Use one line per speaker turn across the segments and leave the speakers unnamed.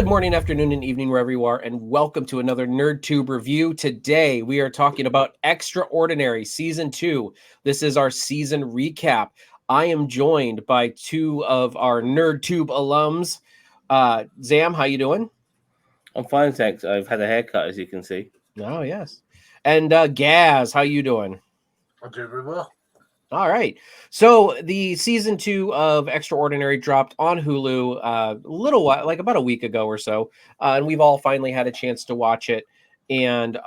Good morning, afternoon, and evening, wherever you are, and welcome to another NerdTube review. Today, we are talking about Extraordinary Season 2. This is our season recap. I am joined by two of our NerdTube alums. Zam, how you doing?
I'm fine, thanks. I've had a haircut, as you can see.
Oh, yes. And Gaz, how you doing?
I'm doing very well.
All right. So the season 2 of Extraordinary dropped on Hulu a little while, like about a week ago or so, and we've all finally had a chance to watch it. And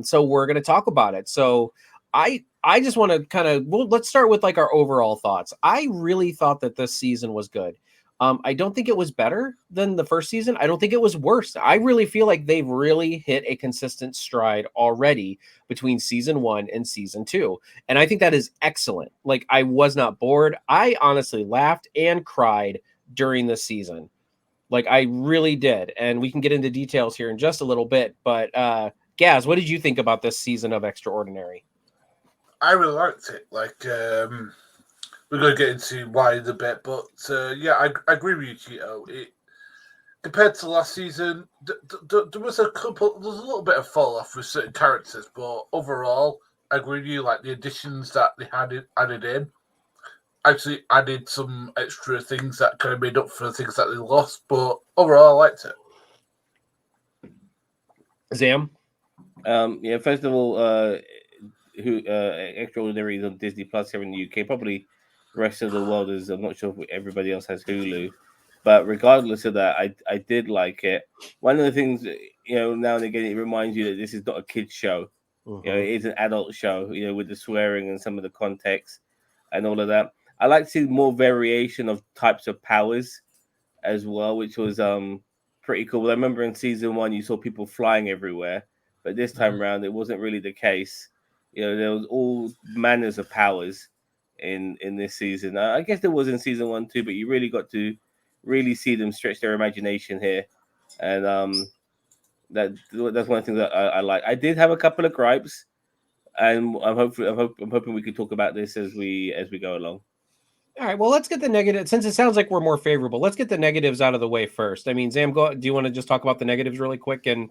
so we're going to talk about it. So I just want to kind of let's start with like our overall thoughts. I really thought that this season was good. I don't think it was better than the first season. I don't think it was worse. I really feel like they've really hit a consistent stride already between season 1 and season 2. And I think that is excellent. Like, I was not bored. I honestly laughed and cried during the season. Like, I really did. And we can get into details here in just a little bit. But Gaz, what did you think about this season of Extraordinary?
I really liked it. We're going to get into why in a bit, but yeah, I agree with you, Cheeto. Compared to last season, there was a little bit of fall off with certain characters, but overall, I agree with you. Like the additions that they added in, actually added some extra things that kind of made up for the things that they lost. But overall, I liked it.
Zam?
Yeah, first of all, Extraordinary is on Disney Plus here in the UK. Probably the rest of the world is. I'm not sure if everybody else has Hulu, but regardless of that, I did like it. One of the things, now and again, it reminds you that this is not a kids show. It is an adult show. With the swearing and some of the context and all of that. I like to see more variation of types of powers as well, which was pretty cool. I remember in season 1 you saw people flying everywhere, but this time around it wasn't really the case. There was all manners of powers in this season. I guess there was in season 1 too, but you really got to really see them stretch their imagination here, and that's one of the things that I like. I did have a couple of gripes, and I'm hoping we can talk about this as we go along.
All right, well, let's get the negative. Since it sounds like we're more favorable, let's get the negatives out of the way first. I mean, Zam, do you want to just talk about the negatives really quick, and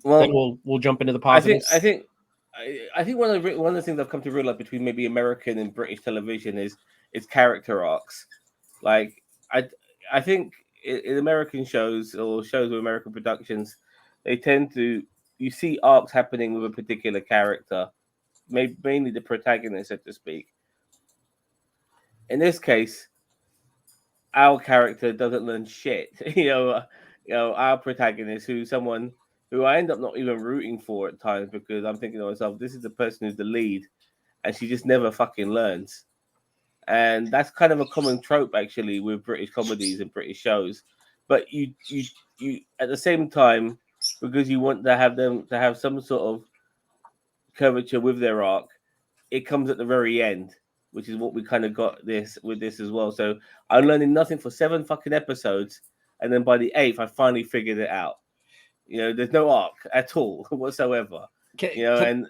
then we'll jump into the positives?
I think one of the things I've come to realize between maybe American and British television is character arcs. Like I think in American shows or shows with American productions, they tend to you see arcs happening with a particular character, mainly the protagonist, so to speak. In this case, our character doesn't learn shit. Our protagonist, who's someone who I end up not even rooting for at times because I'm thinking to myself, this is the person who's the lead, and she just never fucking learns. And that's kind of a common trope actually with British comedies and British shows. But you at the same time, because you want to have them to have some sort of curvature with their arc, it comes at the very end, which is what we kind of got with this as well. So I'm learning nothing for 7 fucking episodes, and then by the 8th, I finally figured it out. There's no arc at all whatsoever. Yeah.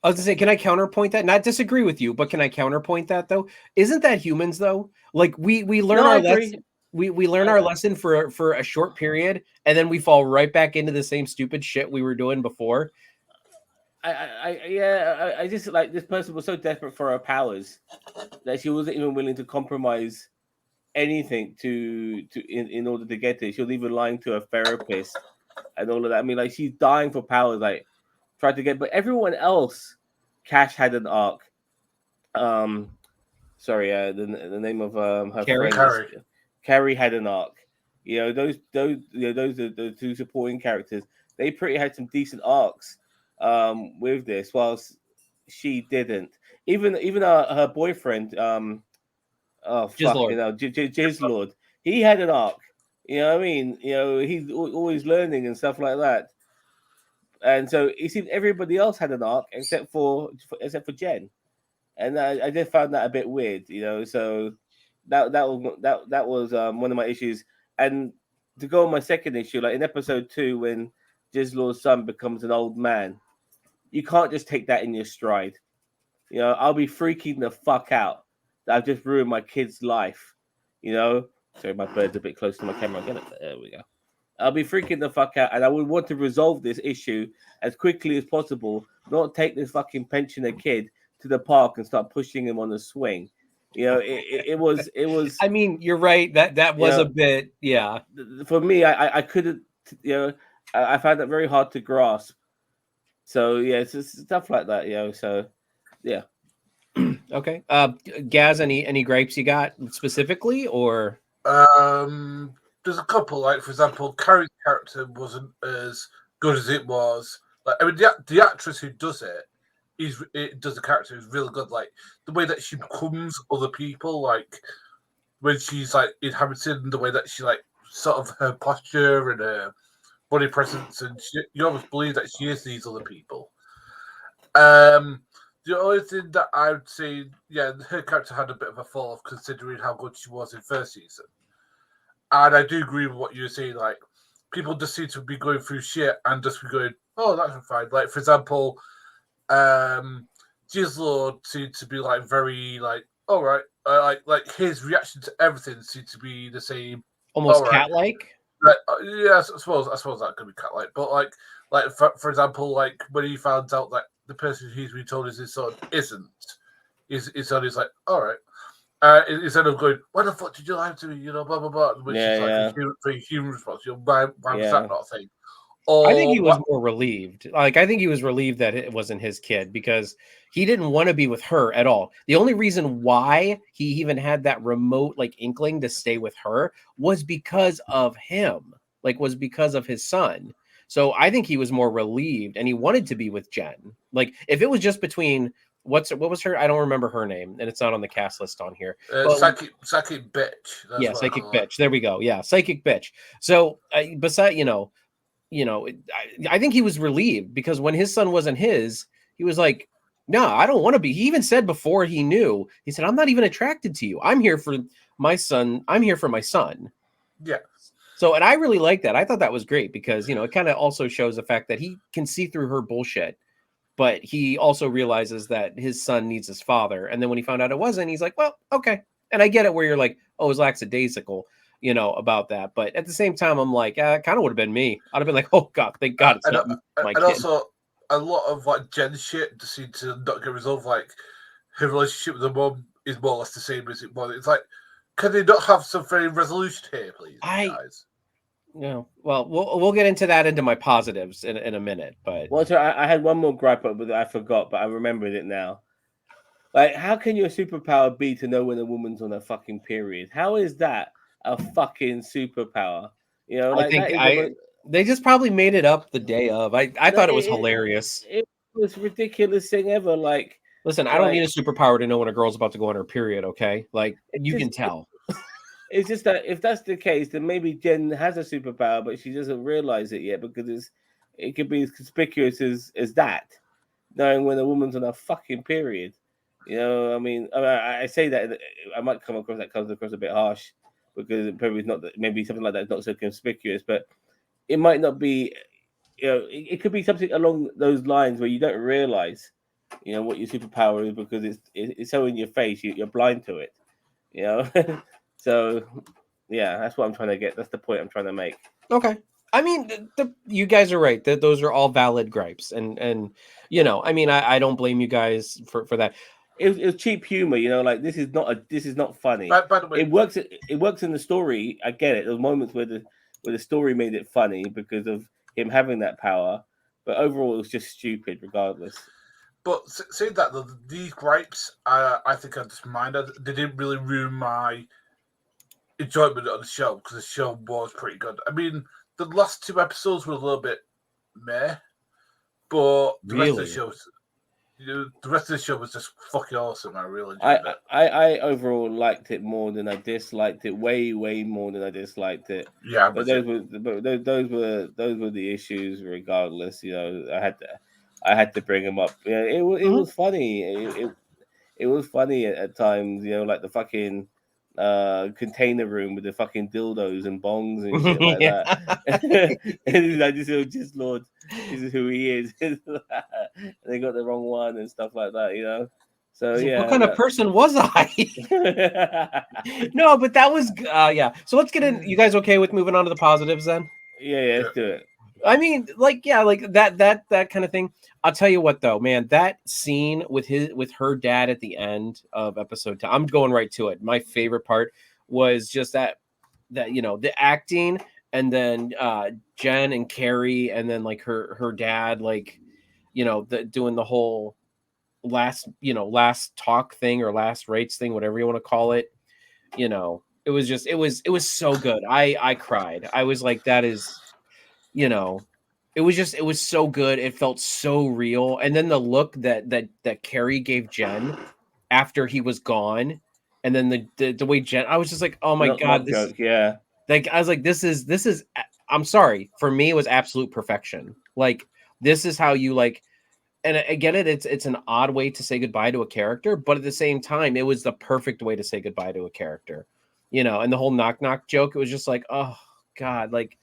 I was gonna say, can I counterpoint that? Not disagree with you, but can I counterpoint that though? Isn't that humans though? Like we learn our lesson. We learn our lesson for a short period, and then we fall right back into the same stupid shit we were doing before.
I just like this person was so desperate for her powers that she wasn't even willing to compromise anything in order to get it. She was even lying to a therapist and all of that. I mean, like she's dying for powers, like tried to get, but everyone else, Cash had an arc. Sorry, the name of her friend, Carrie had an arc. Those are the 2 supporting characters. They pretty had some decent arcs with this, whilst she didn't. Even her boyfriend, Jizzlord, he had an arc. You know what I mean? He's always learning and stuff like that. And so it seemed everybody else had an arc except for Jen, and I just found that a bit weird. So that was one of my issues. And to go on my second issue, like in episode 2, when Jizzlord's son becomes an old man, you can't just take that in your stride. I'll be freaking the fuck out that I've just ruined my kid's life. Sorry, my bird's a bit close to my camera. There we go. I'll be freaking the fuck out, and I would want to resolve this issue as quickly as possible. Not take this fucking pensioner kid to the park and start pushing him on the swing. You know, it was.
I mean, you're right. That was
Yeah.
a bit, yeah.
For me, I couldn't. You know, I found that very hard to grasp. So yeah, it's just stuff like that. You know, so yeah.
Okay. Gaz, any gripes you got specifically, or
There's a couple, like for example, Carrie's character wasn't as good as it was. Like, I mean, the actress who does it does the character is really good. Like the way that she becomes other people, like when she's like inhabited, the way that she like sort of her posture and her body presence, and you almost believe that she is these other people. The only thing that I would say, yeah, her character had a bit of a fall off considering how good she was in first season. And I do agree with what you're saying. Like, people just seem to be going through shit and just be going, "Oh, that's fine." Like, for example, Jizzlord seemed to be like very like, "All right," like his reaction to everything seemed to be the same,
almost
all right.
cat-like?
Like, yeah, I suppose that could be cat-like, but like for example, like when he found out that the person he's been told is his son isn't, his son is like, "All right." Instead of going, "Why the fuck did you lie to me?" You know, blah blah blah, which is like a human response. You know, why was that not a thing?
I think he was more relieved. Like, I think he was relieved that it wasn't his kid because he didn't want to be with her at all. The only reason why he even had that remote like inkling to stay with her was because of him, like was because of his son. So I think he was more relieved and he wanted to be with Jen. Like, if it was just between what was her? I don't remember her name, and it's not on the cast list on here.
Psychic bitch. That's
yeah, psychic bitch. There we go. Yeah, psychic bitch. So besides, I think he was relieved because when his son wasn't his, he was like, "No, I don't want to be." He even said before he knew, he said, "I'm not even attracted to you. I'm here for my son. I'm here for my son."
Yeah.
So, and I really like that. I thought that was great because, it kind of also shows the fact that he can see through her bullshit, but he also realizes that his son needs his father. And then when he found out it wasn't, he's like, "Well, okay." And I get it where you're like, "Oh, it's lackadaisical." About that. But at the same time, I'm like, it kind of would have been me. I'd have been like, "Oh God, thank God it's not my kid."
Also, a lot of like Jen shit just seemed to not get resolved. Like her relationship with the mum is more or less the same as it was. It's like, can they not have some very resolution here, please, guys?
No. Well, we'll get into my positives in a minute. But
so I had one more gripe, but I forgot, but I remembered it now. Like, how can your superpower be to know when a woman's on a fucking period? How is that a fucking superpower?
I think they just probably made it up the day of. I thought it was hilarious.
It was the ridiculous thing ever. Like,
listen, I don't need a superpower to know when a girl's about to go on her period. Okay, like you can tell.
It's just that if that's the case, then maybe Jen has a superpower, but she doesn't realize it yet because it could be as conspicuous as that, knowing when a woman's on a fucking period. I mean, I say that I might come across a bit harsh because it probably is not that, maybe something like that is not so conspicuous, but it might not be. It could be something along those lines where you don't realize, what your superpower is because it's so in your face, you're blind to it. So yeah, that's what I'm trying to get. That's the point I'm trying to make.
Okay. I mean, you guys are right. Those are all valid gripes, and I mean, I don't blame you guys for that.
It was cheap humor, like this is not funny.
By the way,
it works in the story. I get it. There were moments where the story made it funny because of him having that power, but overall it was just stupid regardless.
But saying that, these gripes, I think I just minded. They didn't really ruin my enjoyment of the show because the show was pretty good. I mean, the last 2 episodes were a little bit meh, but the rest of the show, the rest of the show was just fucking awesome. I really enjoyed it.
I overall liked it more than I disliked it. Way more than I disliked it.
Yeah,
but those were the issues. Regardless, I had to bring them up. Yeah, it was funny. It was funny at times. Like the fucking container room with the fucking dildos and bongs and shit like that. And I just Lord, this is who he is. And they got the wrong one and stuff like that, So yeah.
What kind of person was I? No, but that was yeah. So let's get in. You guys okay with moving on to the positives then?
Yeah, let's do it.
I mean, like, yeah, like that kind of thing. I'll tell you what, though, man, that scene with her dad at the end of episode 10, I'm going right to it. My favorite part was just that the acting, and then Jen and Carrie, and then like her dad, like doing the whole last talk thing or last rites thing, whatever you want to call it. It was just it was so good. I cried. I was like, that is. It was so good. It felt so real. And then the look that Carrie gave Jen after he was gone, and then the way Jen, I was just like, oh my God, this
joke, yeah.
like I was like, this is I'm sorry. For me, it was absolute perfection. Like, this is how you like, and I get it, it's an odd way to say goodbye to a character, but at the same time, it was the perfect way to say goodbye to a character. And the whole knock knock joke, it was just like, oh God, like,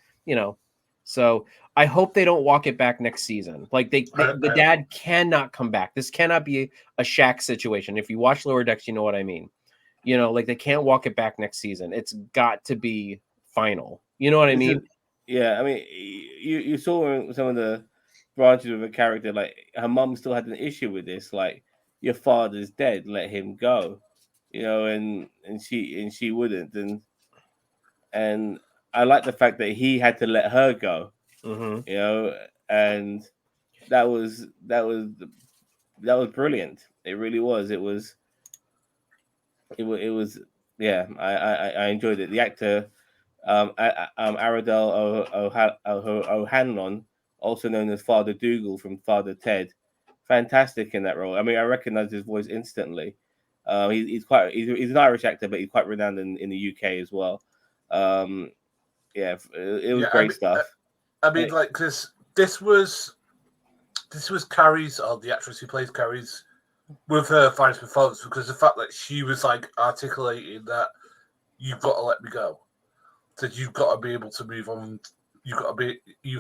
so I hope they don't walk it back next season. Like the dad cannot come back. This cannot be a Shaq situation. If you watch Lower Decks, you know what I mean. Like they can't walk it back next season. It's got to be final. You know what I mean?
Yeah, I mean, you saw some of the branches of a character, like her mom still had an issue with this, like, your father's dead, let him go, and she wouldn't, and I like the fact that he had to let her go, and that was brilliant. It really was. It was yeah. I enjoyed it. The actor, Aradel O'Hanlon, also known as Father Dougal from Father Ted, fantastic in that role. I mean, I recognized his voice instantly. He's an Irish actor, but he's quite renowned in the UK as well. Yeah, it was great stuff.
I mean, like, this was Carrie's, or the actress who plays Carrie's, with her finest performance, because the fact that she was like articulating that you've got to let me go, that you've got to be able to move on, you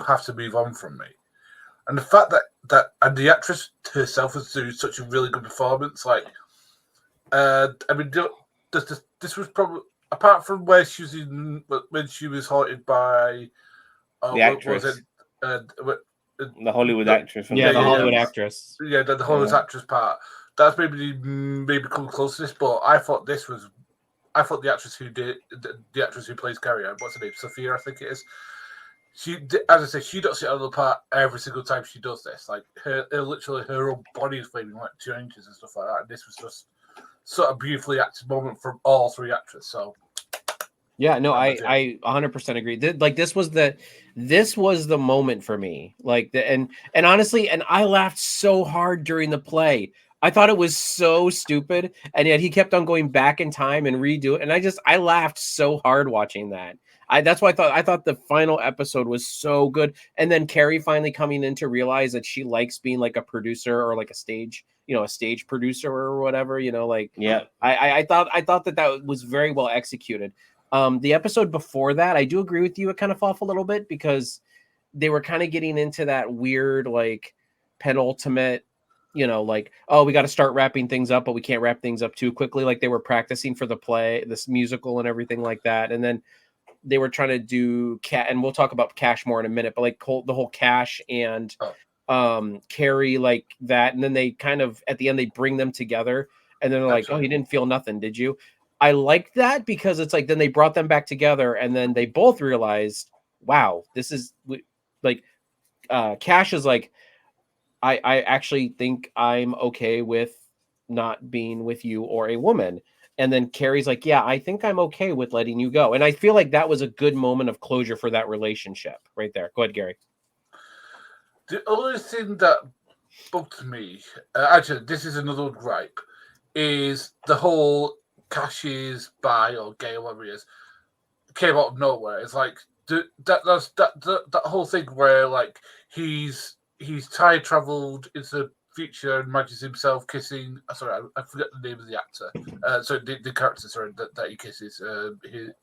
have to move on from me, and the fact that and the actress herself was doing such a really good performance, like, I mean, this was probably, apart from where she was when she was haunted by
the actress, the Hollywood actress.
The Hollywood actress.
Yeah, the Hollywood actress part. That's maybe come close to this, but I thought the actress the actress who plays Carrie, what's her name, Sophia, I think it is. She, as I say, she does it on the part every single time she does this. Like, literally her own body is flaming like 2 inches and stuff like that. And this was just sort of beautifully acted moment from all 3 actors. So.
Yeah, no, I 100% agree. This was the moment for me. Like, and honestly, and I laughed so hard during the play. I thought it was so stupid, and yet he kept on going back in time and redo it. And I laughed so hard watching that. That's why I thought the final episode was so good. And then Carrie finally coming in to realize that she likes being like a producer, or like a stage producer or whatever. Like,
yeah.
I thought that was very well executed. The episode before that, I do agree with you. It kind of fell off a little bit because they were kind of getting into that weird, like, penultimate, like, oh, we got to start wrapping things up, but we can't wrap things up too quickly. Like, they were practicing for the play, this musical and everything like that. And then they were trying to do and we'll talk about Cash more in a minute, but like the whole Cash and Carrie, like that. And then they kind of, at the end, they bring them together, and then they're like, oh, you didn't feel nothing, did you? I liked that because it's like, then they brought them back together, and then they both realized, wow, this is like, Cash is like, I actually think I'm okay with not being with you or a woman. And then Carrie's like, yeah, I think I'm okay with letting you go. And I feel like that was a good moment of closure for that relationship right there. Go ahead, Gary.
The only thing that bugged me, actually, this is another gripe, is the whole Cash's bi or gay or whatever it is came out of nowhere. It's like that whole thing where, like, he's time traveled into the future and imagines himself kissing. Sorry, I forget the name of the actor. So the character, sorry, that he kisses. The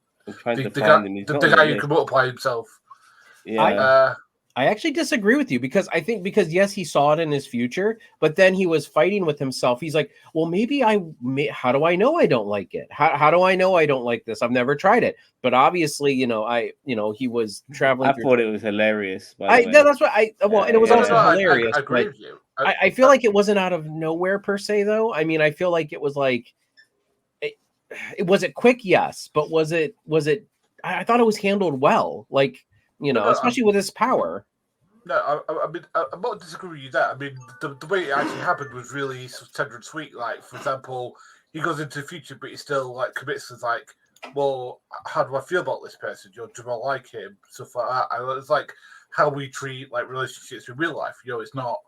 guy who can multiply himself.
Yeah.
I I actually disagree with you because I think yes, he saw it in his future, but then he was fighting with himself. He's like, well, maybe how do I know I don't like it? How do I know I don't like this? I've never tried it. But obviously, he was traveling
I
through.
thought it was hilarious. By the way,
That's what well, and it was
Yeah.
also hilarious.
I agree
But
with you.
I feel like it wasn't out of nowhere per se, though. I mean, I feel like it was like, was it quick? Yes, but was it? I thought it was handled well, like especially with his power.
No, I mean, I'm not disagreeing with you there. I mean, the way it actually happened was really sort of tender and sweet. Like, for example, he goes into the future, but he still like commits to like, well, how do I feel about this person? Do I like him? Stuff like that. And it's like how we treat like relationships in real life. It's not.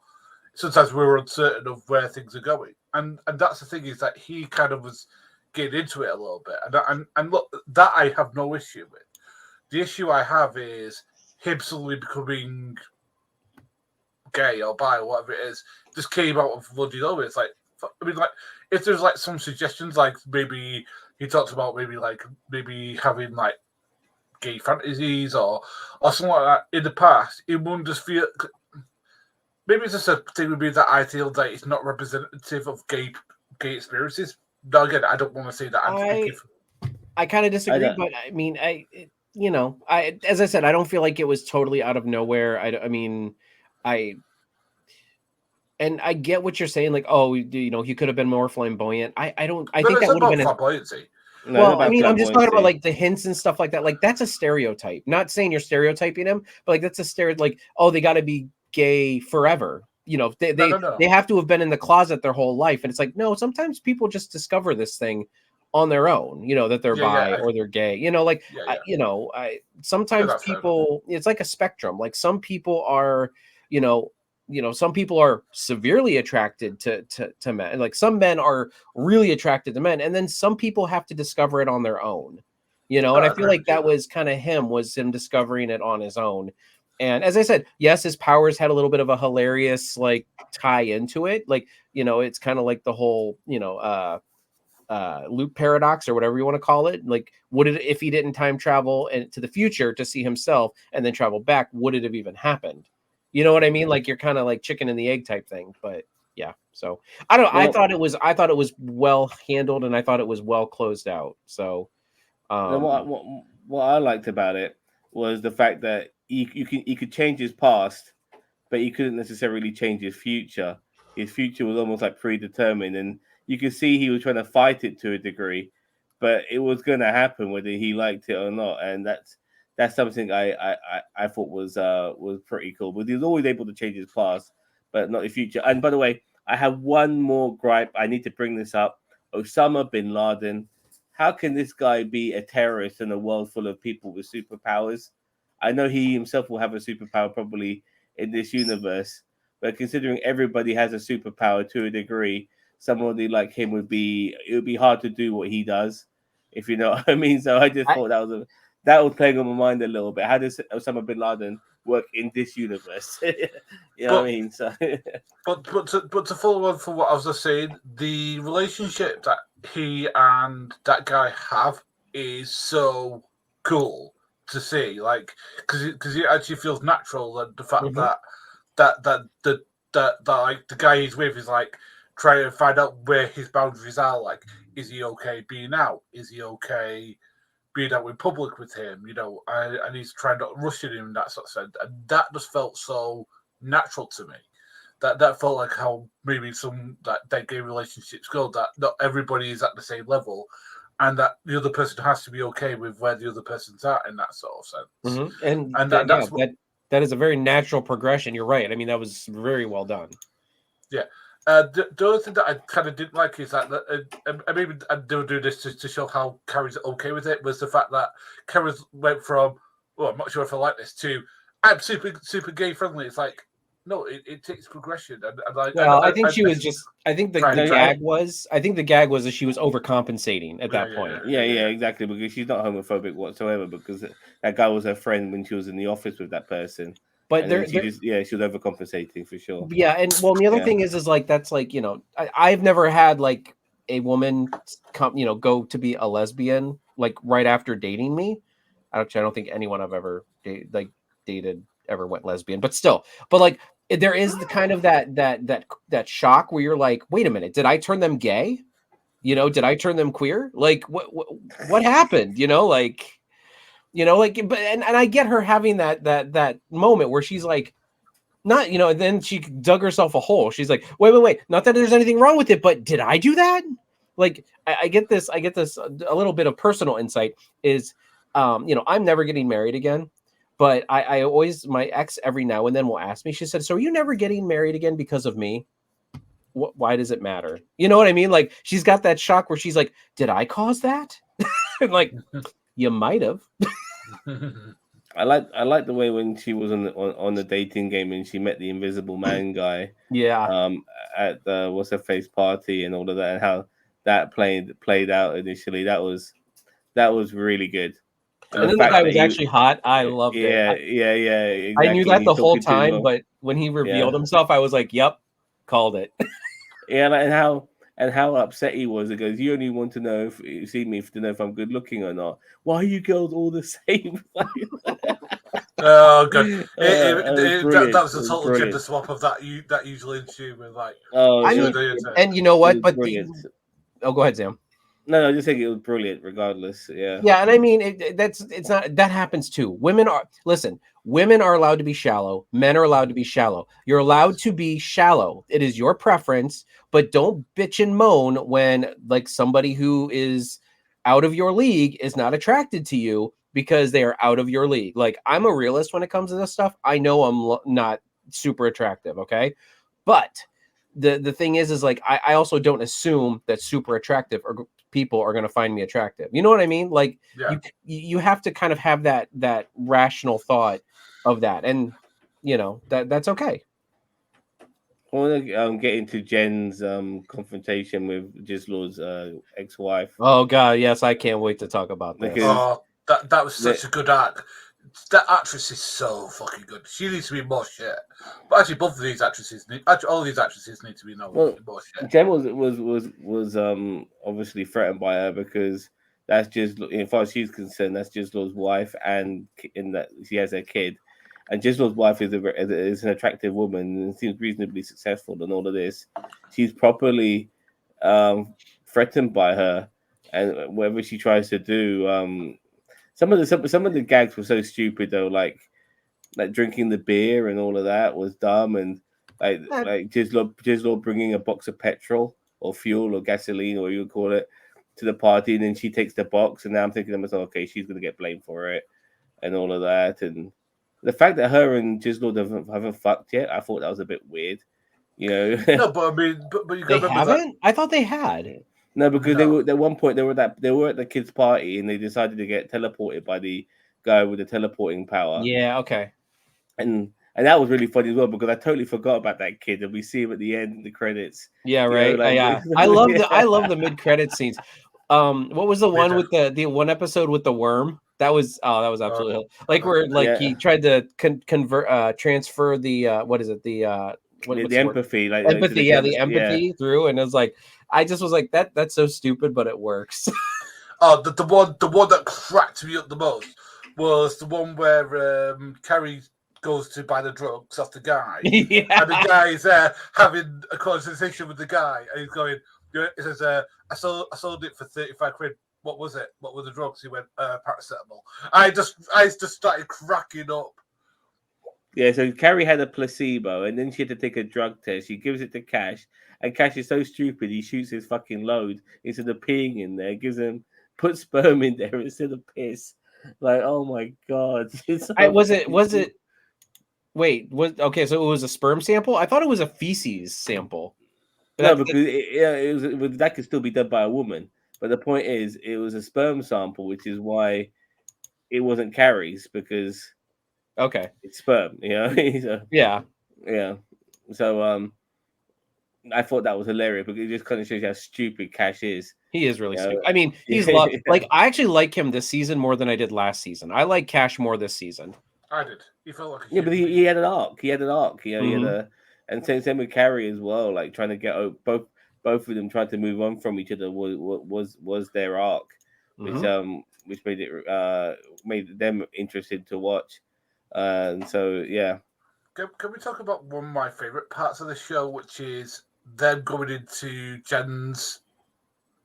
Sometimes we're uncertain of where things are going, and that's the thing is that he kind of was getting into it a little bit, and look, that I have no issue with. The issue I have is him suddenly becoming gay or bi or whatever it is, just came out of bloody nowhere. It's like, I mean, like, if there's like some suggestions, like maybe he talks about maybe having like gay fantasies or something like that in the past, it wouldn't just feel. Maybe it's just a thing with me that I feel that it's not representative of gay experiences. Now again, I don't want to say that.
I kind of disagree, but I mean, as I said, I don't feel like it was totally out of nowhere. I get what you're saying, like, oh, he could have been more flamboyant. I think that would have been
flamboyancy.
Well, I mean, I'm just talking about like the hints and stuff like that. Like, that's a stereotype. Not saying you're stereotyping him, but like that's a stereotype. Like, oh, they got to be gay forever. They have to have been in the closet their whole life, and it's like, no. Sometimes people just discover this thing on their own, that they're bi or they're gay. Sometimes people, it's like a spectrum. Like some people are, some people are severely attracted to men. Like some men are really attracted to men, and then some people have to discover it on their own. And I feel like that was kind of him discovering it on his own. And as I said, yes, his powers had a little bit of a hilarious like tie into it. Like, it's kind of like the whole, loop paradox or whatever you want to call it. Like, would it, if he didn't time travel and to the future to see himself and then travel back, would it have even happened? You know what I mean? Like, you're kind of like chicken and the egg type thing. But yeah, so I don't know. I thought it was well handled, and I thought it was well closed out. So
what I liked about it was the fact that he could change his past, but he couldn't necessarily change his future. His future was almost like predetermined, and you could see he was trying to fight it to a degree, but it was going to happen whether he liked it or not. And that's something I thought was pretty cool. But he was always able to change his past, but not his future. And by the way, I have one more gripe. I need to bring this up. Osama bin Laden. How can this guy be a terrorist in a world full of people with superpowers? I know he himself will have a superpower probably in this universe, but considering everybody has a superpower to a degree, somebody like him would be hard to do what he does, if you know what I mean. So I just thought that was playing on my mind a little bit. How does Osama bin Laden work in this universe? You know what I mean? So
but to follow on from what I was just saying, the relationship that he and that guy have is so cool to see, like, because it actually feels natural, that the fact that like the guy he's with is like trying to find out where his boundaries are. Like, is he okay being out? Is he okay being out in public with him? And he's trying not rushing him in that sort of sense. And that just felt so natural to me. That felt like how maybe some that gay relationships go. That not everybody is at the same level, and that the other person has to be okay with where the other person's at in that sort of sense.
Mm-hmm. And that is a very natural progression. You're right. I mean, that was very well done.
Yeah. The other thing that I kind of didn't like is that maybe they'll do this to show how Carrie's okay with it, was the fact that Carrie went from, well, I'm not sure if I like this, to I'm super gay friendly. It's like, no, it takes progression.
I think the gag was that she was overcompensating at that point.
Yeah, exactly, because she's not homophobic whatsoever, because that guy was her friend when she was in the office with that person. But she was overcompensating for sure.
Yeah, and well, the other thing is like, that's like, I've never had like a woman go to be a lesbian like right after dating me. Actually, I don't think anyone I've ever dated ever went lesbian, but still, but like there is the kind of that shock where you're like, wait a minute, did I turn them gay? You know, did I turn them queer? Like what happened? You know, like but and I get her having that moment where she's like, not, and then she dug herself a hole. She's like, wait. Not that there's anything wrong with it, but did I do that? Like, I get this a little bit of personal insight is, I'm never getting married again. But I always, my ex every now and then will ask me, she said, so are you never getting married again because of me? Why does it matter? You know what I mean? Like, she's got that shock where she's like, did I cause that? And like, you might have.
I like the way when she was on the dating game and she met the Invisible Man guy.
Yeah.
At the what's her face party and all of that, and how that played out initially. That was really good.
And then the guy was actually hot. I loved it.
Yeah. Exactly.
I knew that the whole time, but when he revealed himself, I was like, "Yep, called it."
Yeah, and how upset he was. He goes, "You only want to know if you see me to know if I'm good looking or not. Why are you girls all the same?"
Oh god, that was a total
brilliant.
gender swap of that usual interview with like.
I mean, and you know what? But go ahead, Sam.
No, I just think it was brilliant, regardless. Yeah,
and I mean, it's not that happens too. Women are allowed to be shallow. Men are allowed to be shallow. You're allowed to be shallow. It is your preference, but don't bitch and moan when like somebody who is out of your league is not attracted to you because they are out of your league. Like, I'm a realist when it comes to this stuff. I know I'm not super attractive, okay, but the thing is like I also don't assume that super attractive or people are going to find me attractive. You know what I mean? Like, you have to kind of have that rational thought of that, and that's okay.
I want to get into Jen's confrontation with Gislaw's ex-wife.
Oh god, yes, I can't wait to talk about this.
That was such a good act. That actress is so fucking good. She needs to be more shit. But actually, both of these actresses all these actresses need to be more shit.
Jen was obviously threatened by her because that's just, as far as she's concerned, that's Gislaw's wife, and in that she has a kid. And Gislaw's wife is an attractive woman and seems reasonably successful and all of this. She's properly threatened by her, and whatever she tries to do. Some of the gags were so stupid though, like drinking the beer and all of that was dumb, and like Gislaw bringing a box of petrol or fuel or gasoline or what you would call it to the party, and then she takes the box, and now I'm thinking to myself, okay, she's gonna get blamed for it and all of that, and the fact that her and Gislaw haven't fucked yet, I thought that was a bit weird, No,
but I mean, but you
they haven't. I thought they had.
No, because they were at one point they were at the kids' party and they decided to get teleported by the guy with the teleporting power.
Yeah, okay.
And that was really funny as well because I totally forgot about that kid, and we see him at the end in the credits.
Yeah, right. I love the mid-credit scenes. What was the one with the one episode with the worm? That was absolutely like where like he tried to transfer the what is it the
empathy, like
empathy, the empathy through, and it was like I just was like that's so stupid, but it works.
The one that cracked me up the most was the one where Carrie goes to buy the drugs off the guy, and the guy is there having a conversation with the guy, and he's going, he says, I sold it for 35 quid. What was it? What were the drugs? He went, paracetamol. I just started cracking up.
Yeah, so Carrie had a placebo, and then she had to take a drug test. She gives it to Cash, and Cash is so stupid, he shoots his fucking load instead of peeing in there, puts sperm in there instead of piss. Like, oh my god!
Okay, so it was a sperm sample? I thought it was a feces sample.
No, because that could still be done by a woman. But the point is, it was a sperm sample, which is why it wasn't Carrie's, because it's sperm, So, yeah. So I thought that was hilarious because it just kind of shows you how stupid Cash is.
He is really stupid. I mean, he's like I actually like him this season more than I did last season. I like Cash more this season.
I did. He felt like
but he had an arc. He had an arc. He had and same with Carrie as well. Like trying to get both of them trying to move on from each other was their arc, which made them interesting to watch. And so yeah.
Can we talk about one of my favorite parts of the show, which is them going into Jen's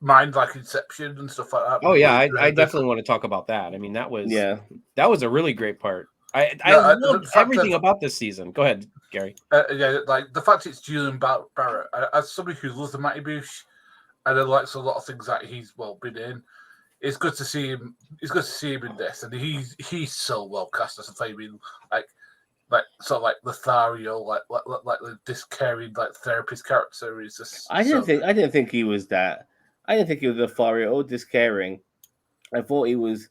mind, like Inception and stuff like that?
Oh yeah, I
The-
definitely want to talk about that. I mean, that was
Yeah.
a really great part. I
The
loved
fact
everything
that
about this season. Go ahead, Gary.
yeah, like the fact it's Julian Barrett, as somebody who loves the Mighty Boosh and then likes a lot of things that he's been in. It's good to see him. It's good to see him in this, and he's so well cast as a Fabian, like sort of like Lothario, like this caring like therapist character is just.
I didn't think he was that. I didn't think he was a Fario or just caring. I thought he was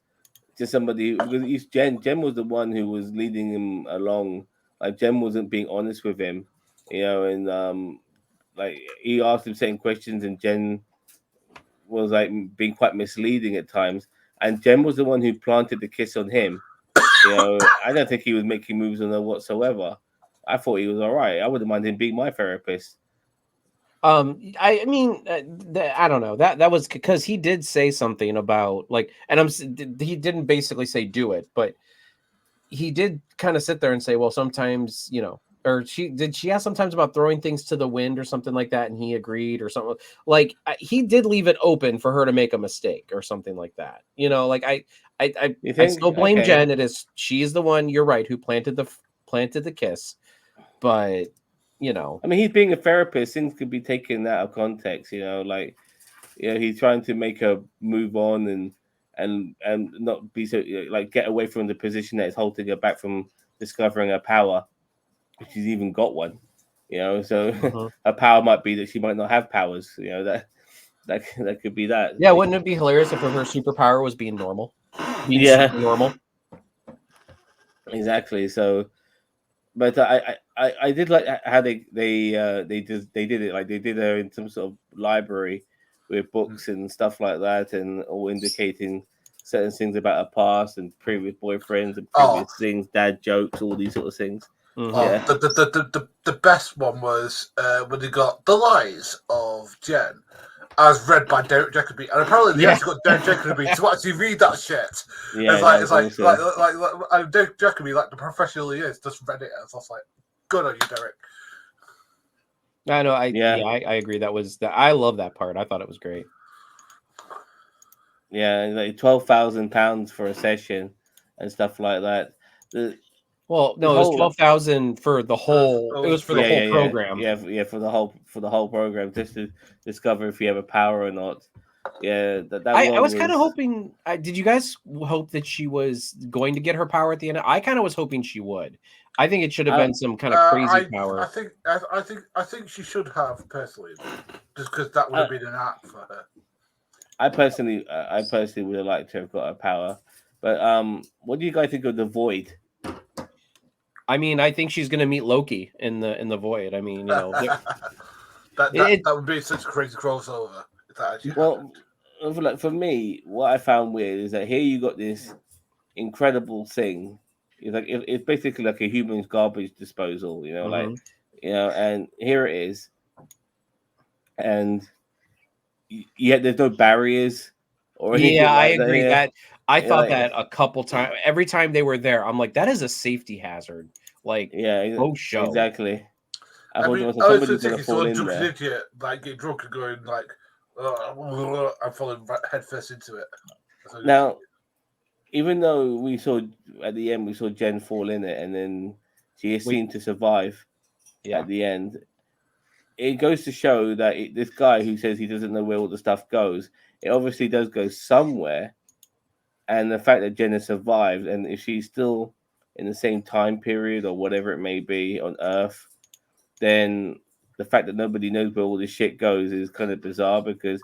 just somebody because he's Jen. Jen was the one who was leading him along. Like Jen wasn't being honest with him, and like he asked him certain questions, and Jen was like being quite misleading at times. And Jen was the one who planted the kiss on him. I don't think he was making moves on her whatsoever. I thought he was all right. I wouldn't mind him being my therapist.
I mean, I don't know that was because he did say something about like, and he didn't basically say do it, but he did kind of sit there and say, well, sometimes or she asked sometimes about throwing things to the wind or something like that, and he agreed or something like he did leave it open for her to make a mistake or something like that. Like I still blame Jen. It is she's the one. You're right, who planted the kiss, but.
I mean, he's being a therapist. Things could be taken out of context. He's trying to make her move on and not be so like get away from the position that is holding her back from discovering her power, if she's even got one. So her power might be that she might not have powers. That could be that.
Yeah, wouldn't it be hilarious if her superpower was being normal? Super normal.
Exactly. So. But I did like how they did it. Like they did her in some sort of library with books and stuff like that, and all indicating certain things about her past and previous boyfriends and previous things, dad jokes, all these sort of things.
Mm-hmm. Yeah. The best one was when they got The Lies of Jen, as read by Derek Jacobi, and apparently they actually got Derek Jacobi to actually read that shit.
Yeah,
it's like Derek Jacobi, like the professional he is, just read it, and it's like, good on you, Derek.
I know. I agree. I love that part. I thought it was great.
Yeah, like £12,000 for a session and stuff like that.
Well, no, it was 12,000 for the whole. It was for the whole program.
Yeah, for the whole program, just to discover if you have a power or not. Yeah,
I was kind of hoping. Did you guys hope that she was going to get her power at the end? I kind of was hoping she would. I think it should have been some kind of crazy power.
I think she should have personally, just because that would have been an act for her.
I personally would have liked to have got her power, but what do you guys think of the Void?
I mean, I think she's going to meet Loki in the Void. I mean,
that would be such a crazy crossover. If that actually
happened. For me, what I found weird is that here you got this incredible thing. It's like it's basically like a human's garbage disposal, and here it is, and yet there's no barriers or anything.
Yeah, I agree that. I thought that a couple times. Every time they were there, I'm like, that is a safety hazard. Like, show
exactly.
I mean, I was thinking someone drunk an idiot, like get drunk and going like, I'm falling headfirst into it.
Now, even though we saw at the end, we saw Jen fall in it, and then she seemed to survive at the end. It goes to show that this guy who says he doesn't know where all the stuff goes, it obviously does go somewhere. And the fact that Jen has survived, and if she's still in the same time period or whatever it may be on Earth, then the fact that nobody knows where all this shit goes is kind of bizarre, because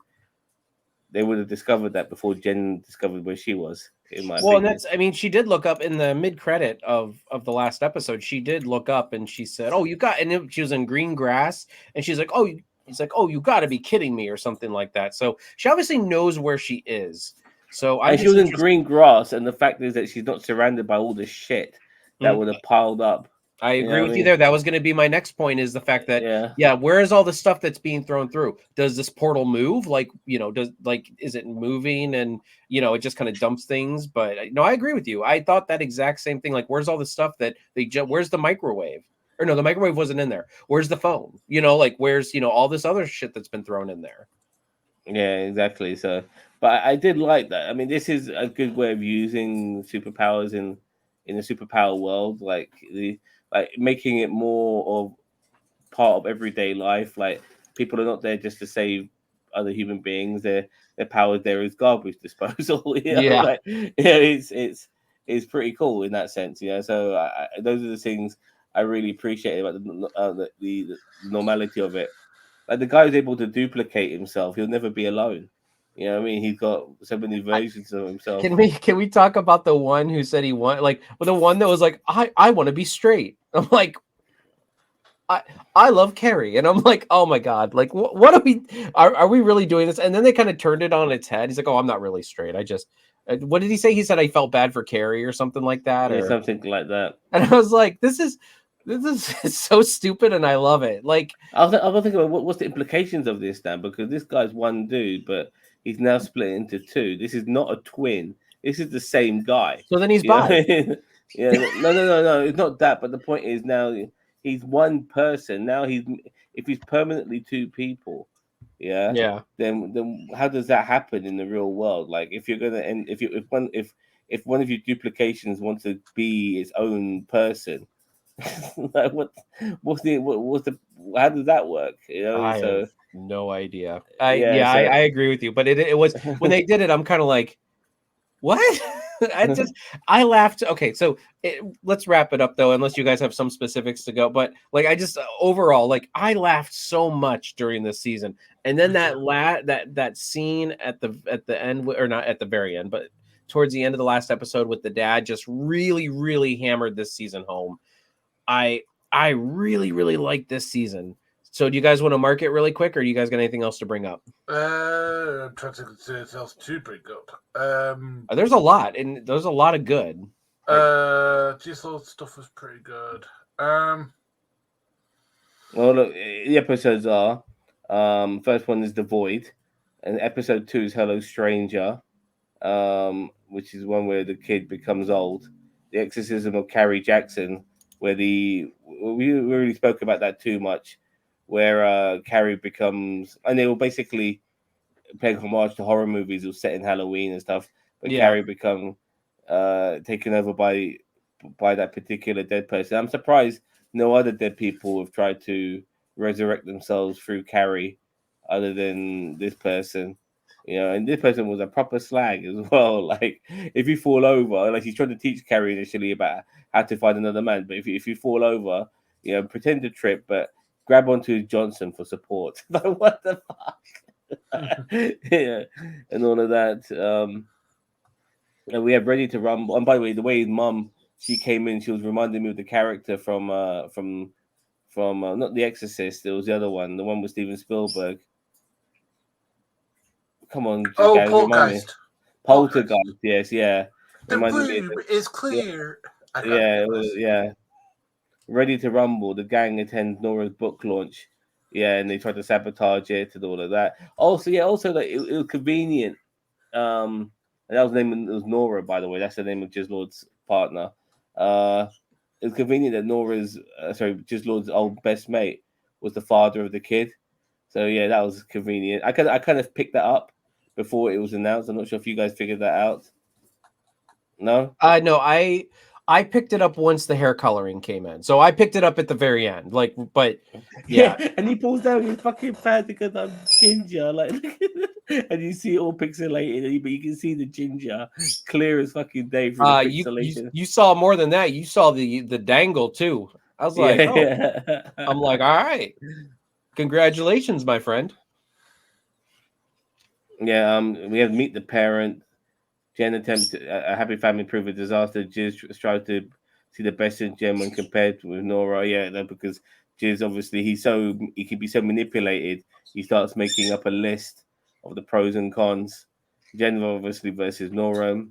they would have discovered that before Jen discovered where she was. In my opinion.
And she did look up in the mid-credit of the last episode. She did look up and she said, "Oh, you got," and she was in green grass, and she's like, "Oh," he's like, "Oh, you got to be kidding me," or something like that. So she obviously knows where she is. So
she was in green grass, and the fact is that she's not surrounded by all this shit that would have piled up.
I
You
agree
know what
with
I
you
mean?
there. That was going to be my next point is the fact that,
Yeah.
yeah, where is all the stuff that's being thrown through? Does this portal move? Like, is it moving and, it just kind of dumps things? But no, I agree with you. I thought that exact same thing. Like, where's all the stuff that where's the microwave? Or no, the microwave wasn't in there. Where's the phone? Like, where's, all this other shit that's been thrown in there?
Yeah, exactly. So, but I did like that. I mean, this is a good way of using superpowers in a superpower world, like making it more of part of everyday life. Like people are not there just to save other human beings. Their power there is garbage disposal.
Yeah.
Like it's pretty cool in that sense. So those are the things I really appreciate about the normality of it. Like the guy is able to duplicate himself. He'll never be alone. You know what I mean? He's got so many versions of himself.
Can we talk about the one who said he want the one that was like, I want to be straight. I'm like, I love Carrie, and I'm like, oh my god, like what are we really doing this? And then they kind of turned it on its head. He's like, oh, I'm not really straight. I just what did he say? He said I felt bad for Carrie or something like that,
Yeah,
or
something like that.
and I was like, this is so stupid, and I love it. Like,
I was thinking about what's the implications of this now, because this guy's one dude, but he's now split into two. This is not a twin. This is the same guy.
so then he's
You know what
bi.
I mean? Yeah, no. It's not that. But the point is now he's one person. Now if he's permanently two people, yeah.
Yeah,
Then how does that happen in the real world? Like if you're gonna end if one of your duplications wants to be its own person, like what's the how does that work?
I have
So
no idea.
yeah,
I agree with you, but it was when they did it, I'm kind of like, what? I laughed. Okay, so let's wrap it up though, unless you guys have some specifics to go. But like, I just overall, like, I laughed so much during this season, and then that scene at the end, or not at the very end, but towards the end of the last episode with the dad, just really, really hammered this season home. I really, really like this season. So, do you guys want to mark it really quick, or do you guys got anything else to bring up?
I'm trying to consider anything else to bring up.
There's a lot, and there's a lot of good.
G-Slow stuff was pretty good.
well, look, the episodes are first one is The Void, and episode 2 is Hello Stranger, which is one where the kid becomes old. The Exorcism of Carrie Jackson, where we really spoke about that too much, where Carrie becomes, and they were basically paying homage to horror movies. It was set in Halloween and stuff, but
Yeah.
Carrie become taken over by that particular dead person. I'm surprised no other dead people have tried to resurrect themselves through Carrie, other than this person. And this person was a proper slag as well. Like, if you fall over, like he's trying to teach Carrie initially about how to find another man, but if you fall over, pretend to trip, but grab onto Johnson for support. Like, what the fuck? Yeah, and all of that. And we have Ready to Rumble. And by the way his mum, she came in, she was reminding me of the character from not The Exorcist. It was the other one, the one with Steven Spielberg. Come on, guys, remind me.
Poltergeist.
Poltergeist, yes, yeah.
The
Reminded me of
room
it.
is clear.
Yeah, yeah. Ready to Rumble. The gang attends Nora's book launch. Yeah, and they tried to sabotage it and all of that. Also, that it was convenient. And that was it was Nora, by the way. That's the name of Jizzlord's partner. It was convenient that Nora's Jizzlord's old best mate was the father of the kid. So yeah, that was convenient. I kind of picked that up before it was announced. I'm not sure if you guys figured that out. No?
No, I picked it up once the hair coloring came in. So I picked it up at the very end. Like, but yeah.
And he pulls down his fucking pants because I'm ginger, like, and you see it all pixelated, but you can see the ginger clear as fucking day from the pixelation.
You saw more than that. You saw the dangle too. I was like,
yeah.
I'm like, all right, congratulations, my friend.
Yeah. We have Meet the Parent. Jen attempts a happy family prove a disaster. Jizz strives to see the best in Jen when compared with Nora. Yeah, no, because Jizz obviously he can be so manipulated. He starts making up a list of the pros and cons. Jen obviously versus Nora.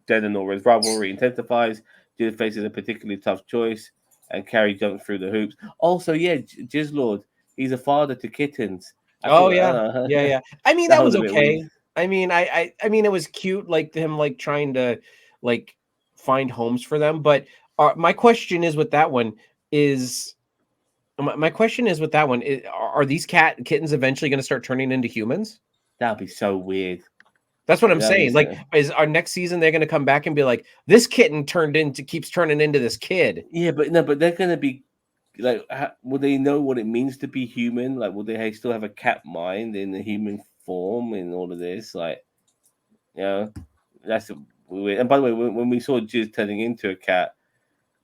Jen and Nora's rivalry intensifies. Jizz faces a particularly tough choice. and Carrie jumped through the hoops. Also, yeah, Jizzlord, he's a father to kittens. I
Oh
thought,
yeah, yeah, yeah. I mean,
that
that
was
was
a bit weird.
okay. I mean, I mean, it was cute, like him, like trying to like find homes for them. But my question is with that one is my question is with that one is, are these kittens eventually going to start turning into humans?
That'd be so weird.
That's what I'm
That'd be
saying. Like,
so...
is our next season they're going to come back and be like, this kitten keeps turning into this kid?
Yeah, but no, but they're gonna be like, will they know what it means to be human? Like, will they still have a cat mind in the human form in all of this? Like, you know, that's weird. And by the way, when we saw Jizz turning into a cat,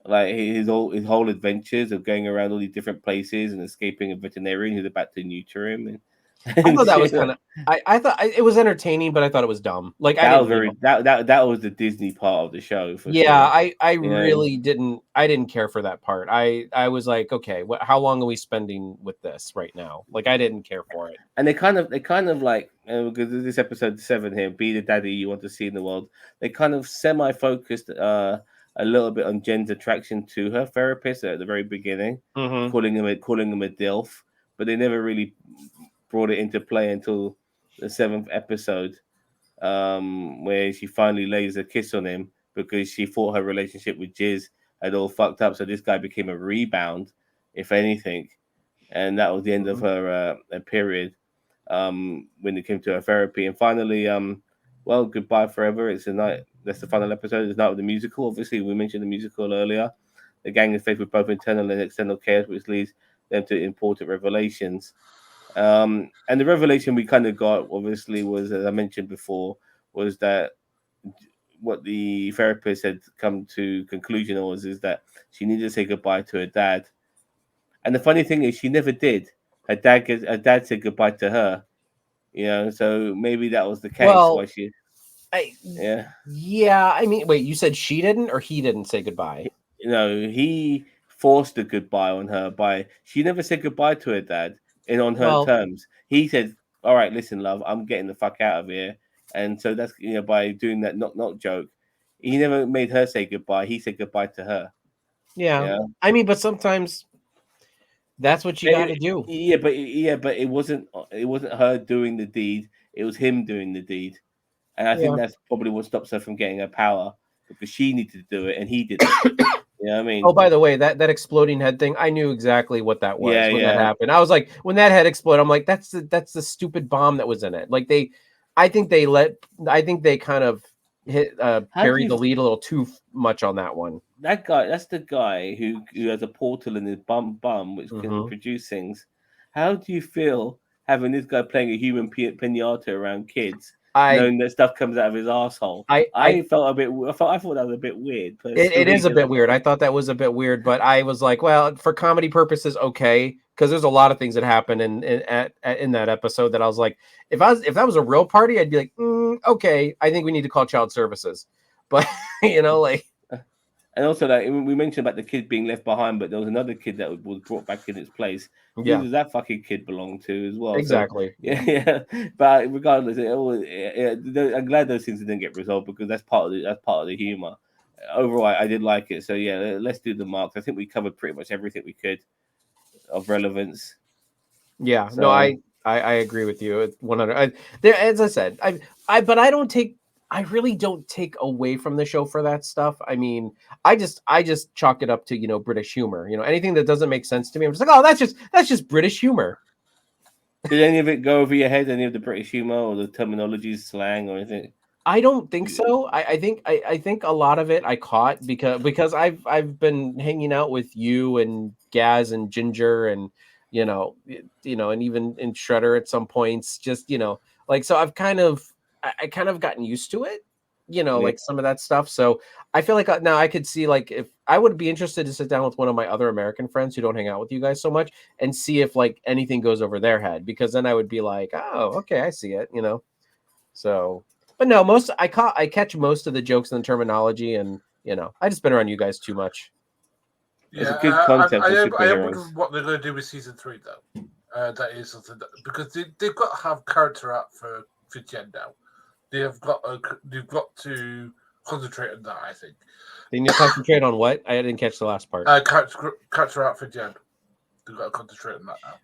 like his whole adventures of going around all these different places and escaping a veterinarian who's about to neuter him, and,
I
and
thought that was
shit,
kind of. I thought it was entertaining, but I thought it was dumb. Like I
that was
didn't,
very that was the Disney part of the show for
Yeah,
sure.
I
You know,
really didn't. I didn't care for that part. I was like, okay, how long are we spending with this right now? Like, I didn't care for it.
and they kind of like, because this episode 7 here, be the daddy you want to see in the world. They kind of semi-focused a little bit on Jen's attraction to her therapist at the very beginning,
Mm-hmm.
calling him a dilf, but they never really brought it into play until the 7th episode, where she finally lays a kiss on him because she thought her relationship with Jizz had all fucked up. So this guy became a rebound, if anything, and that was the end of her period, when it came to her therapy. And finally, well, goodbye forever. It's a night. That's the final episode. It's Night of the Musical. Obviously, we mentioned the musical earlier. The gang is faced with both internal and external chaos, which leads them to important revelations. And the revelation we kind of got, obviously, was, as I mentioned before, was that what the therapist had come to conclusion was is that she needed to say goodbye to her dad. And the funny thing is, she never did. Her dad said goodbye to her. So maybe that was the case. Why
Well,
she?
I
Yeah.
yeah. I mean, wait, you said she didn't or he didn't say goodbye?
He forced a goodbye on her by she never said goodbye to her dad and on her
Well,
terms. He said, "All right, listen, love, I'm getting the fuck out of here." And so that's by doing that knock knock joke, he never made her say goodbye. He said goodbye to her.
yeah.
Yeah.
I mean, but sometimes that's what you got to do.
Yeah, but it wasn't her doing the deed. It was him doing the deed, and I think
Yeah.
that's probably what stops her from getting her power because she needed to do it and he didn't. You know what I
Oh,
mean?
by the way, that exploding head thing, I knew exactly what that
Yeah,
was when that
yeah.
happened. I was like, when that head exploded, I'm like, that's the stupid bomb that was in it. Like I think they kind of hit
How do
buried
you
the lead a little too much on that one.
that guy? That's the guy who has a portal in his bum, which can
Hmm.
produce things. How do you feel having this guy playing a human pinata around kids,
I
knowing that stuff comes out of his asshole?
I
I felt a bit. I thought that was a bit weird
it
personally.
is a bit weird. I thought that was a bit weird, but I was like, well, for comedy purposes, okay, because there's a lot of things that happen in that episode that I was like, if that was a real party, I'd be like, okay, I think we need to call child services, but like.
And also, like we mentioned about the kid being left behind, but there was another kid that was brought back in its place. Who
Yeah,
does that fucking kid belong to as well? So
exactly.
yeah, yeah. But regardless, I'm glad those things didn't get resolved because that's part of the humor. Overall, I did like it. So yeah, let's do the marks. I think we covered pretty much everything we could of relevance.
Yeah, no,
So
I agree with you. It's 100. As I said, but I really don't take away from the show for that stuff. I mean, I just chalk it up to British humor. Anything that doesn't make sense to me, I'm just like, oh, that's just British humor.
did any of it go over your head? Any of the British humor or the terminology, slang, or anything?
I don't think so. I think a lot of it I caught because I've been hanging out with you and Gaz and Ginger and and even in Shredder at some points. Just like so I've I kind of gotten used to it.
Yeah.
Like some of that stuff. So I feel like now I could see like if I would be interested to sit down with one of my other American friends who don't hang out with you guys so much and see if like anything goes over their head because then I would be like, oh, okay, I see it. So, but no, I catch most of the jokes and the terminology, and I just been around you guys too much.
It's a
Yeah,
good concept for
I am
superheroes.
wondering what they're going to do with season 3 though. That is something because they've got to have character art for Jen now. They've got to concentrate on that. I think.
They need to concentrate on what? I didn't catch the last part.
Catch her out for Jen. They've got to concentrate on that now.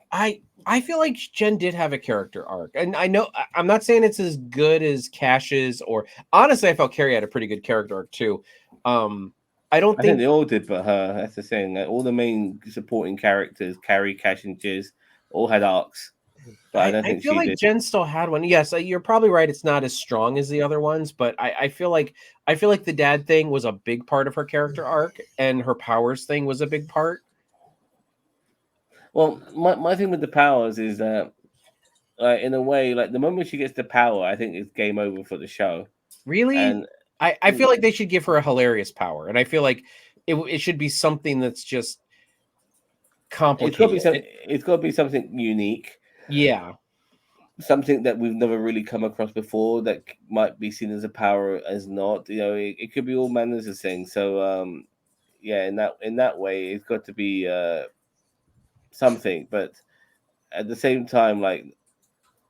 I feel like Jen did have a character arc, and I know I'm not saying it's as good as Cash's, or honestly, I felt Carrie had a pretty good character arc too. I
think they all did, but her. That's the thing. Like, all the main supporting characters, Carrie, Cash, and Jiz, all had arcs. But I don't think
feel
she
like
did.
Jen still had one. Yes, you're probably right. It's not as strong as the other ones, but I feel like the dad thing was a big part of her character arc, and her powers thing was a big part.
Well, my thing with the powers is that, like, in a way, like the moment she gets the power, I think it's game over for the show.
Really?
And
I feel like they should give her a hilarious power, and I feel like it should be something that's just complicated.
It's got to be something unique.
Yeah.
Something that we've never really come across before that might be seen as a power as not. You know, it could be all manners of things. So, yeah, in that way, it's got to be something. But at the same time, like,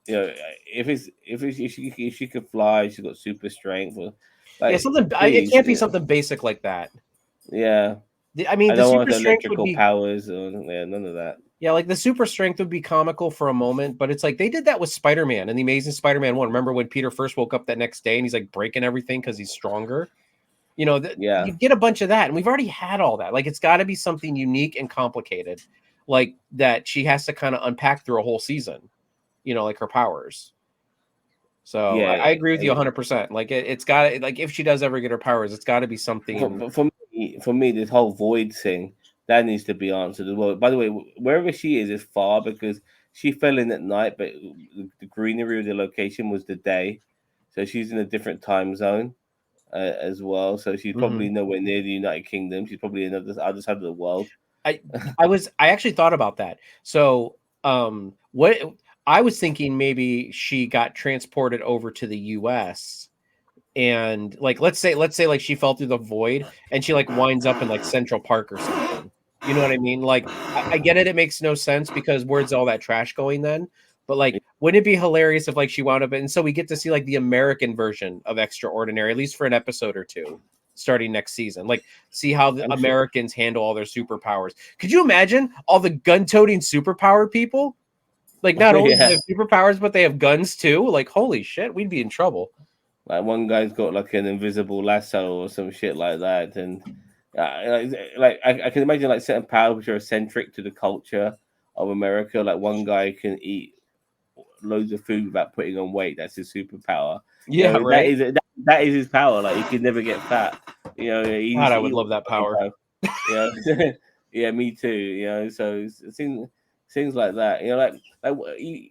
you know, if she could fly, she's got super strength. Or, like,
yeah, something. It can't be something basic like that.
Yeah.
I mean, the super strength would be
powers or none of that.
Yeah, like the super strength would be comical for a moment, but it's like they did that with Spider-Man and the Amazing Spider-Man 1. Remember when Peter first woke up that next day and he's like breaking everything because he's stronger? You know, you get a bunch of that, and we've already had all that. Like, it's got to be something unique and complicated, like that she has to kind of unpack through a whole season. You know, like her powers. So yeah, I agree with you 100%. Like it's got, like, if she does ever get her powers, it's got to be something.
For me, this whole void thing that needs to be answered as well. By the way, wherever she is far because she fell in at night, but the greenery of the location was the day, so she's in a different time zone as well. So she's probably nowhere near the United Kingdom. She's probably in the other side of the world.
I actually thought about that. So what I was thinking, maybe she got transported over to the US, and like let's say like she fell through the void and she like winds up in like Central Park or something. You know what I mean? Like I get it, it makes no sense because where's all that trash going then? But like, wouldn't it be hilarious if like she wound up, and so we get to see like the American version of Extraordinary, at least for an episode or two, starting next season. Like, see how the Americans handle all their superpowers. Could you imagine all the gun-toting superpower people? Like, not only do they have superpowers, but they have guns too. Like, holy shit, we'd be in trouble.
Like, one guy's got like an invisible lasso or some shit like that, and I can imagine like certain powers which are eccentric to the culture of America. Like, one guy can eat loads of food without putting on weight. That's his superpower.
Yeah,
you know,
right.
That is his power. Like, he can never get fat. You know,
God, I would love that power.
Yeah, yeah, me too. You know, so things like that. You know, like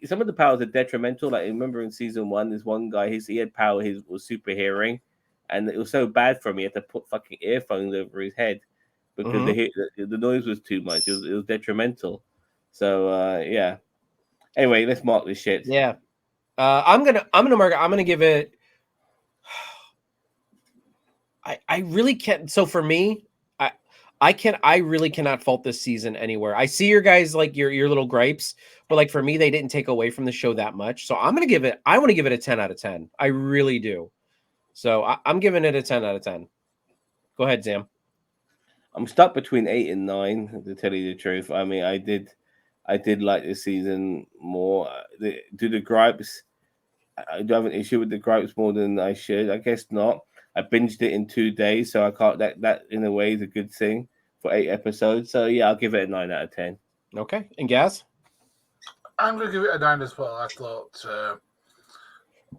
some of the powers are detrimental. Like, remember in season 1, there's one guy. He had power. His was super hearing, and it was so bad for him. He had to put fucking earphones over his head because the noise was too much. It was detrimental. So yeah. Anyway, let's mark this shit.
Yeah. I'm gonna give it. I really can't. So for me, I really cannot fault this season anywhere. I see your guys, like your little gripes, but like for me, they didn't take away from the show that much. So I want to give it a 10 out of 10. I really do. So I'm giving it a 10 out of 10. Go ahead, Sam.
I'm stuck between 8 and 9, to tell you the truth. I mean, I did like this season more. Do the gripes? I do have an issue with the gripes more than I should. I guess not. I binged it in 2 days, so I can't. That in a way is a good thing for 8 episodes. So yeah, I'll give it a 9 out of 10.
Okay, and Gaz?
I'm gonna give it a 9 as well. I thought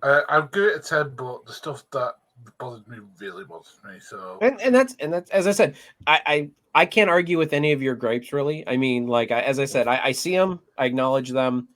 I'll give it a 10, but the stuff that bothered me really bothers me. So
and that's as I said, I can't argue with any of your gripes really. I mean, like as I said, I see them, I acknowledge them.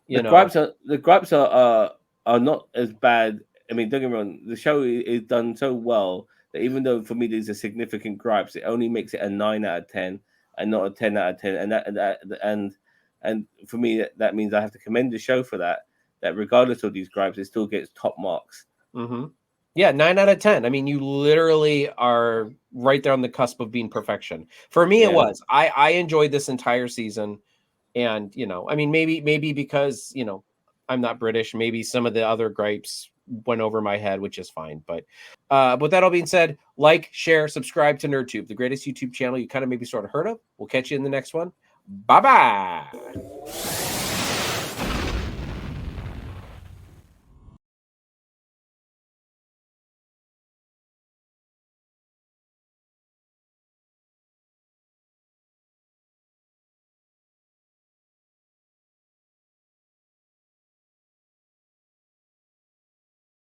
The
gripes are not as bad. I mean, don't get me wrong, the show is done so well that even though for me these are significant gripes, it only makes it a 9 out of 10 and not a 10 out of 10. And for me that means I have to commend the show for that. That regardless of these gripes, it still gets top marks.
Mm-hmm. Yeah, 9 out of 10. I mean, you literally are right there on the cusp of being perfection. For me, it was. I enjoyed this entire season, and I mean, maybe because I'm not British, maybe some of the other gripes went over my head, which is fine. But with that all being said, like, share, subscribe to NerdTube, the greatest YouTube channel you kind of maybe sort of heard of. We'll catch you in the next one. Bye-bye.